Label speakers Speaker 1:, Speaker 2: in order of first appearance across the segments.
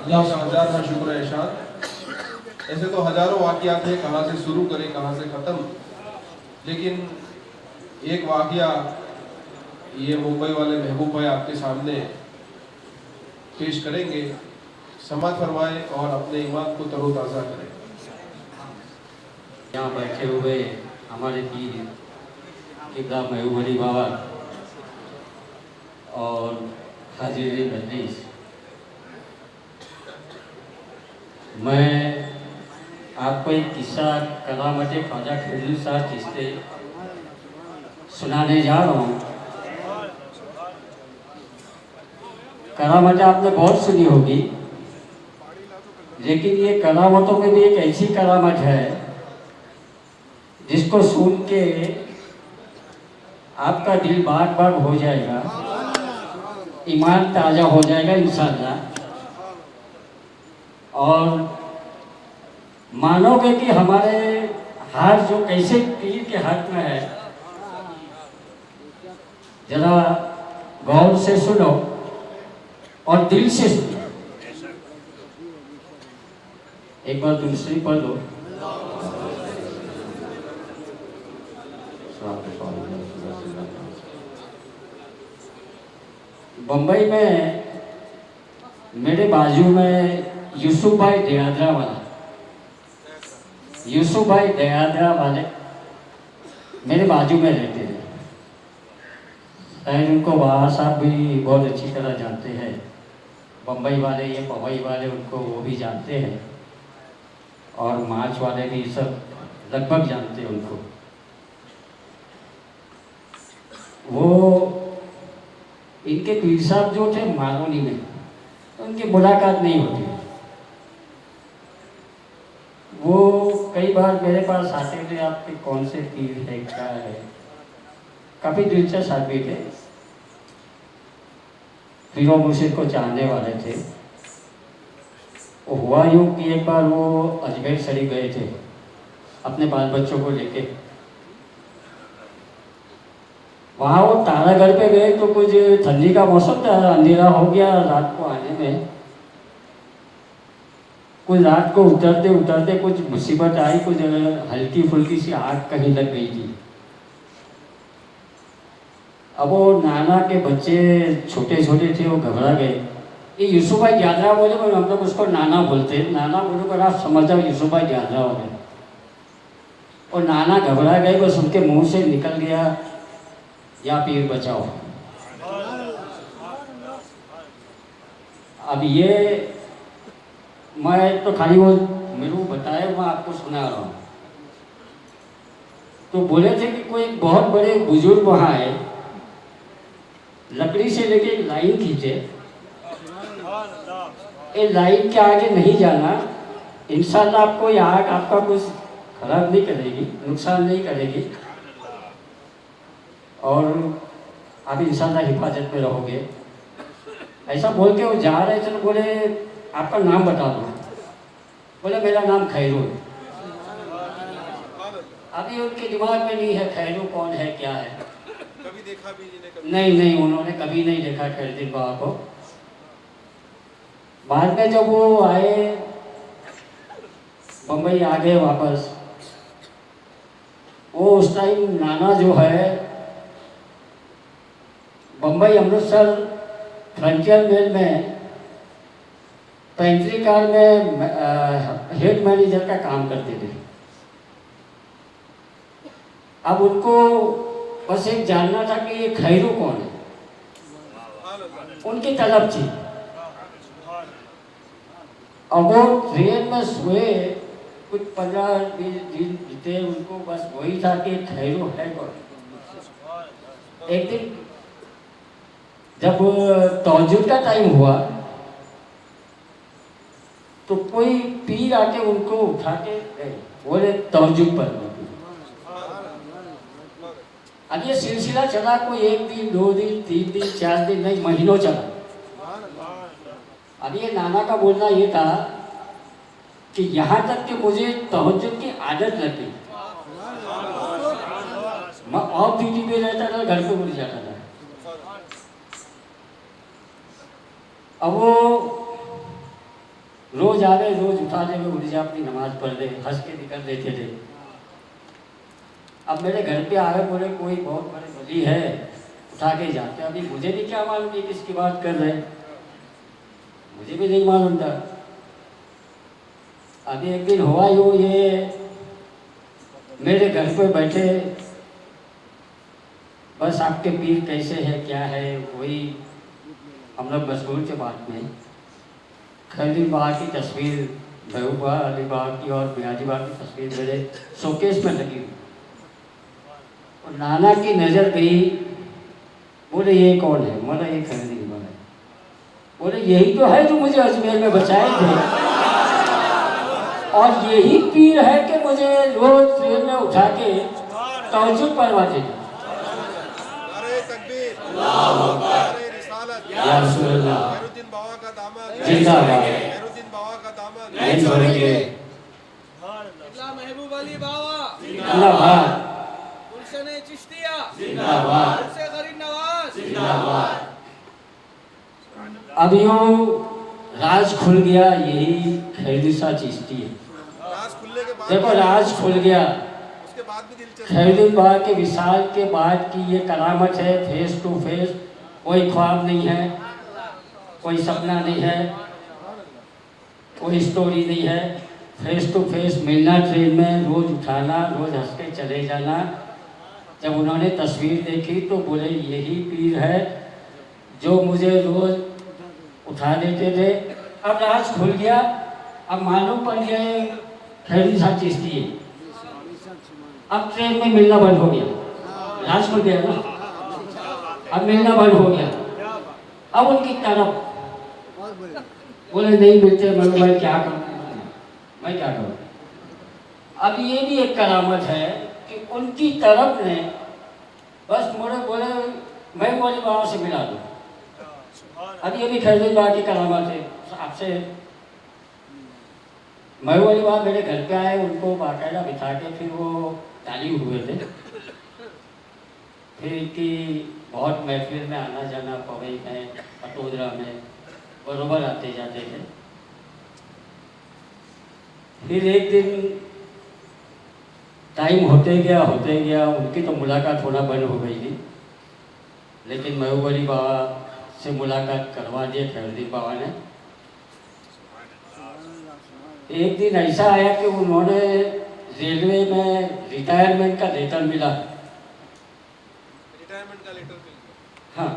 Speaker 1: अल्लाह का हजार का शुक्र है इरशाद। ऐसे तो हजारों वाक़ियात हैं, कहाँ से शुरू करें कहाँ से ख़त्म, लेकिन एक वाक़िया ये मुंबई वाले महबूब भाई आपके सामने पेश करेंगे। समात फरमाएं और अपने ईमान को तरोताज़ा करें।
Speaker 2: यहाँ बैठे हुए हमारे पीर किबला महबूब अली बाबा और हाजिर मजलिस, मैं आपको एक किस्सा करामत ख्वाजा खजूर साहब किस्से सुनाने जा रहा हूँ। करामत आपने बहुत सुनी होगी, लेकिन ये करामतों में भी एक ऐसी करामत है जिसको सुन के आपका दिल बाग बाग हो जाएगा, ईमान ताज़ा हो जाएगा इंशाअल्लाह, और मानोगे कि हमारे हाथ जो कैसे पीर के हाथ में है। जरा गौर से सुनो और दिल से सुनो। एक बार दूसरी पढ़ लो। बम्बई में मेरे बाजू में यूसुफ भाई दयादरा वाले मेरे बाजू में रहते हैं। शायद उनको बाबा साहब भी बहुत अच्छी तरह जानते हैं। बम्बई वाले, ये पवई वाले, उनको वो भी जानते हैं, और मार्च वाले भी सब लगभग जानते हैं उनको। वो इनके पीर साहब जो थे मारोनी में, तो उनकी मुलाकात नहीं होती। वो कई बार मेरे पास आते थे, आपके कौन से पीर है क्या है। काफ़ी दिलचस्प आदमी थे, पीरों मुर्शिद को चाहने वाले थे। वो हुआ यूँ कि एक बार वो अजमेर शरीफ गए थे अपने बाल बच्चों को लेके। वहाँ वो तारागढ़ पे गए तो कुछ ठंडी का मौसम था, अंधेरा हो गया रात को आने में। कुछ रात को उतरते उतरते कुछ मुसीबत आई, कुछ हल्की फुल्की सी आग कहीं लग गई थी। अब वो नाना के बच्चे छोटे छोटे थे, वो घबरा गए। ये यूसुफ भाई दयादरा बोले, हम लोग उसको नाना बोलते हैं। नाना बोलो पर आप समझ जाओ यूसुफ भाई दयादरा हो गए। और नाना घबरा गए, बस उनके मुंह से निकल गया, या पीर बचाओ। अब ये मैं तो खाली वो मेरे को बताया, मैं आपको सुना रहा हूँ। तो बोले थे कि कोई बहुत बड़े बुजुर्ग वहाँ आए, लकड़ी से लेके एक लाइन खींचे, ये लाइन के आगे नहीं जाना, इंशाल्लाह आपको ये आग आपका कुछ खराब नहीं करेगी, नुकसान नहीं करेगी, और आप इंशाल्लाह हिफाजत में रहोगे। ऐसा बोल के वो जा रहे थे। तो बोले आपका नाम बता दो। बोले मेरा नाम खैरू। अभी उनके दिमाग में नहीं है खैरू कौन है क्या है,
Speaker 1: कभी देखा भी
Speaker 2: नहीं, उन्होंने कभी नहीं देखा खैरुद्दीन बाबा को। बाद में जब वो आए, बम्बई आ गए वापस, वो उस टाइम नाना जो है बम्बई अमृतसर फ्रंटियर मेल में पेंट्री कार में हेड मैनेजर का काम करते थे। अब उनको बस एक जानना था कि ये खैरू कौन है, उनकी तलब थी। अब वो ट्रेन में सोए, कुछ 15-20 दिन बीते, उनको बस वही था कि खैरू है कौन। एक दिन जब तहज्जुद का टाइम हुआ तो कोई पीर आके उनको उठा के गए, बोले तहज्जुद पर। अब ये सिलसिला चला, कोई 1 दिन 2 दिन 3 दिन 4 दिन नहीं, महीनों चला। अब ये नाना का बोलना ये था कि यहाँ तक कि मुझे तहज्जुद की आदत लगी। मैं ऑफ ड्यूटी पे रहता था, घर पे उड़ जाता था। अब वो रोज आ गए, रोज उठा ले, उठ जा अपनी नमाज पढ़ ले, हंस के निकल देते थे। अब मेरे घर पे आ गए, बोले कोई बहुत बड़े वली है, उठा के जाते। अभी मुझे भी क्या मालूम ये किसकी बात कर रहे हैं, मुझे भी नहीं मालूम था। अभी एक दिन हुआ यूँ, ये मेरे घर पे बैठे, बस आपके पीर कैसे है क्या है, वही हम लोग मशहूर के बात में खैरी बाबा की तस्वीर, महबूबा अली बाबा की और मियाजी बाबा की तस्वीर मेरे शोकेस में लगी हुई। और नाना की नज़र गई, बोले ये कौन है, बोला ये खैरी बाबा है। बोले यही तो है जो मुझे अजमेर में बचाए थे, और यही पीर है कि मुझे रोज ट्रेन में उठा के तहज्जुद पढ़वाते थे।
Speaker 3: नारे तकबीर, नारे रिसालत,
Speaker 2: या रसूल अल्लाह,
Speaker 3: खैरुद्दीन बाबा का दामन,
Speaker 2: जिंदाबाद,
Speaker 3: खैरुद्दीन बाबा का दामन,
Speaker 2: नहीं छोड़ेंगे,
Speaker 4: किबला महबूब अली बाबा
Speaker 2: जिंदाबाद,
Speaker 4: गुलशन चिश्तिया
Speaker 2: जिंदाबाद,
Speaker 4: गुलशन गरीब नवाज
Speaker 2: जिंदाबाद। अब यूँ राज खुल गया, यही खैरुद्दीन चिश्ती है।
Speaker 3: राज खुलने के बाद
Speaker 2: देखो राज खुल गया,
Speaker 3: उसके बाद भी दिलचस्प
Speaker 2: खैरुद्दीन बाबा के विशाल के बाद की ये करामत है, फेस टू फेस, कोई ख्वाब नहीं है, कोई सपना नहीं है, कोई स्टोरी नहीं है, फेस टू फेस मिलना, ट्रेन में रोज उठाना, रोज हंस के चले जाना। जब उन्होंने तस्वीर देखी तो बोले यही पीर है जो मुझे रोज उठा देते थे। अब राज खुल गया, अब मालूम पड़ गया खैरुद्दीन चिश्ती है। अब ट्रेन में मिलना बंद हो गया, राज खुल गया ना, अब मिलना बंद हो गया। अब उनकी तरफ बोले नहीं मिलते, मैं क्या करूँ, मैं क्या करूँ। अब ये भी एक करामत है कि उनकी तरफ ने बस मुझे बोले मैं बोली बाबा से मिला दूँ। अब ये भी खैरुद्दीन बाबा की करामत है। आपसे मैं वाली बात, मेरे घर पे आए, उनको बाकायदा बिठा के फिर वो तालीम हुए थे, फिर इनकी बहुत महफिल में आना जाना, पवई में, पटोदरा में बरोबर आते जाते थे। फिर एक दिन टाइम होते गया, उनकी तो मुलाकात होना बंद हो गई थी, लेकिन महबूब अली बाबा से मुलाकात करवा दिए खैरुद्दीन बाबा ने। एक दिन ऐसा आया कि उन्होंने रेलवे में रिटायरमेंट का लेटर मिला।
Speaker 3: रिटायरमेंट का लेटर मिल गया।
Speaker 2: हाँ,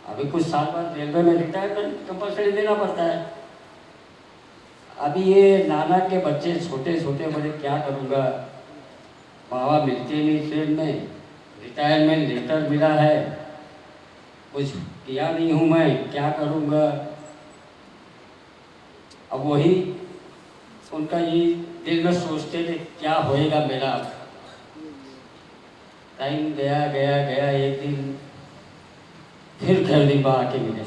Speaker 2: अभी कुछ साल बाद रेलवे में रिटायरमेंट कंपलसरी देना पड़ता है। अभी ये नाना के बच्चे छोटे छोटे, बोले क्या करूँगा, बाबा मिलते नहीं ट्रेन में, रिटायरमेंट लेटर मिला है, कुछ किया नहीं हूँ मैं, क्या करूँगा। अब वही उनका ये दिल में सोचते थे क्या होएगा मेरा। टाइम गया, एक दिन फिर खैरुद्दीन बाबा के मिले।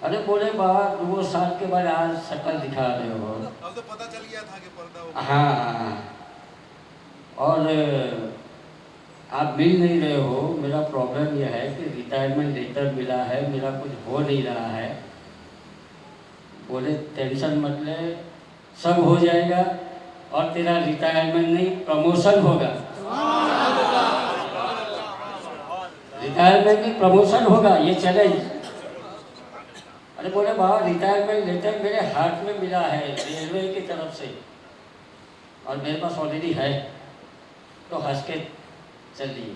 Speaker 2: अरे बोले बाबा 2 साल के बाद आज शक्ल दिखा रहे हो।
Speaker 3: अब तो पता चल गया था कि पर्दा हो।
Speaker 2: हाँ, और आप मिल नहीं रहे हो, मेरा प्रॉब्लम यह है कि रिटायरमेंट लेटर मिला है, मेरा कुछ हो नहीं रहा है। बोले टेंशन मत ले, सब हो जाएगा, और तेरा रिटायरमेंट नहीं प्रमोशन होगा। रिटायरमेंट नहीं प्रमोशन होगा, ये चैलेंज। अरे बोले बाबा रिटायरमेंट लेटर मेरे हाथ में मिला है रेलवे की तरफ से, और मेरे पास ऑलरेडी है, तो हंस के चल लिए।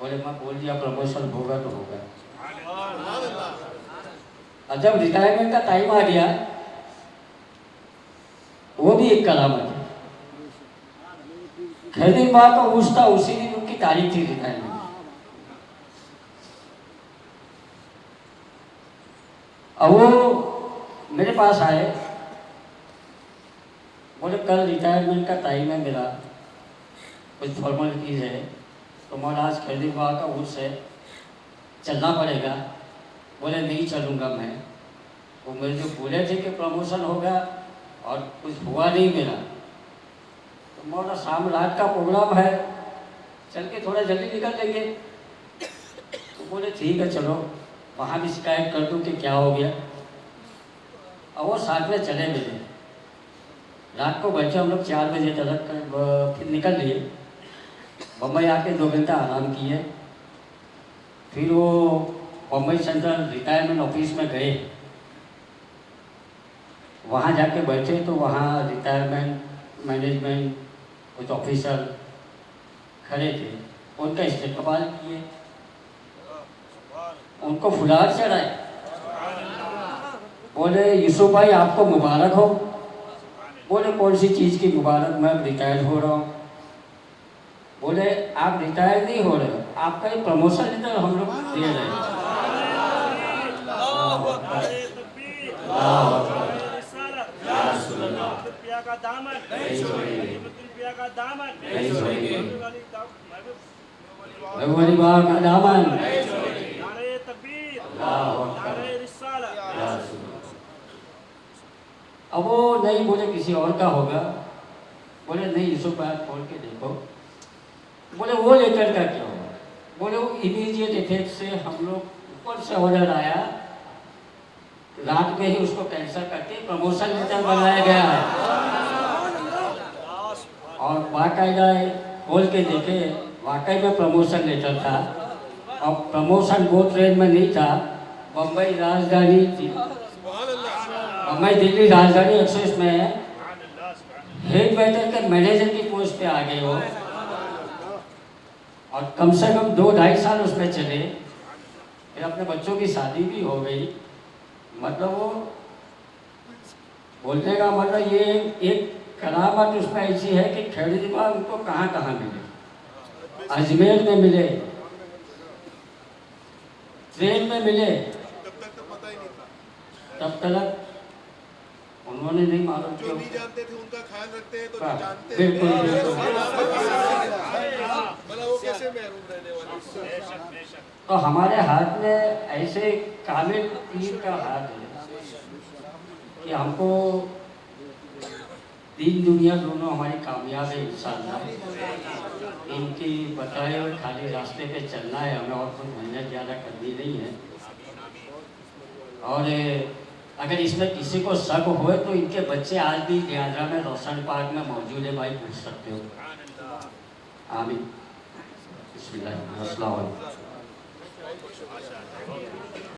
Speaker 2: बोले मैं बोल दिया प्रमोशन होगा तो होगा। और जब रिटायरमेंट का टाइम आ गया, वो भी एक करामत है। खैरुद्दीन बाबा का उर्स था, उसी दिन उनकी तारीख थी रिटायरमेंट। अब वो मेरे पास आए, बोले कल रिटायरमेंट का टाइम है मेरा, कुछ फॉर्मेलिटीज है, तो मौला आज खैरुद्दीन बाबा का उर्स है, चलना पड़ेगा। बोले नहीं चलूँगा मैं, वो मेरे जो बोले थे कि प्रमोशन होगा और कुछ हुआ नहीं मेरा, तो मौला शाम रात का प्रोग्राम है, चल के थोड़ा जल्दी निकल लेंगे। तो बोले ठीक है चलो, वहाँ भी शिकायत कर दूँ कि क्या हो गया। और वो साथ में चले मिले। रात को बैठे हम लोग 4 बजे तक, फिर निकल लिए। बम्बई आके 2 घंटा आराम किए। फिर वो बम्बई सेंट्रल रिटायरमेंट ऑफिस में गए। वहाँ जाके बैठे तो वहाँ रिटायरमेंट मैनेजमेंट कुछ ऑफिसर खड़े थे। उनका इस्तेकबाल किए, उनको फुलार चढ़ाए। बोले यूसुफ भाई आपको मुबारक हो। बोले कौन सी चीज़ की मुबारक, मैं रिटायर हो रहा हूँ। बोले आप रिटायर नहीं हो रहे, आपका एक प्रमोशन लेटर हम लोग दे रहे हैं।
Speaker 5: का दामन
Speaker 2: महबूब बाग का दामन।
Speaker 5: नारे तकबीर, नारे रिसालत।
Speaker 2: अब वो नहीं बोले किसी और का होगा। बोले नहीं यूसुफ भाई खोल के देखो। बोले वो लेटर का क्या होगा? बोले वो इमीडिएट इफेक्ट से हम लोग ऊपर से ऑर्डर आया, रात में ही उसको कैंसिल करके प्रमोशन लेटर बनाया गया है। और बाकायदा खोल के देखे, वाकई में प्रमोशन लेटर था। और प्रमोशन वो ट्रेन में नहीं था, बम्बई राजधानी थी, बम्बई दिल्ली राजधानी एक्सप्रेस में हेड वेटर के मैनेजर की पोस्ट पे आ गए वो। और कम से कम 2-2.5 साल उसमें चले। फिर अपने बच्चों की शादी भी हो गई। मतलब वो बोलने का मतलब ये एक करामत उसमें ऐसी है कि खैरिमा उनको कहाँ कहाँ मिले। अजमेर में मिले, ट्रेन में मिले।
Speaker 3: तब तक तो पता ही नहीं था।
Speaker 2: तब तक उन्होंने नहीं मालूम
Speaker 3: जो नहीं जानते थे उनका ख्याल रखते हैं, तो जो
Speaker 2: हाँ,
Speaker 3: जानते
Speaker 2: बिल्कुल,
Speaker 3: हैं
Speaker 2: बिल्कुल।
Speaker 3: मतलब वो कैसे महरूम रहने वाले।
Speaker 2: तो हमारे हाथ में ऐसे कामिल पीर का हाथ है कि हमको दीन दुनिया दोनों हमारी कामयाब है इंशाअल्लाह। इनकी बताए हुए खाली रास्ते पे चलना है हमें, और कुछ मेहनत ज़्यादा करनी नहीं है। और अगर इसमें किसी को शक हो तो इनके बच्चे आज भी लिहाजा में रोशन पार्क में मौजूद है, भाई पूछ सकते हो। आमीन। बिस्मिल्लाह। अस्सलाम वालेकुम।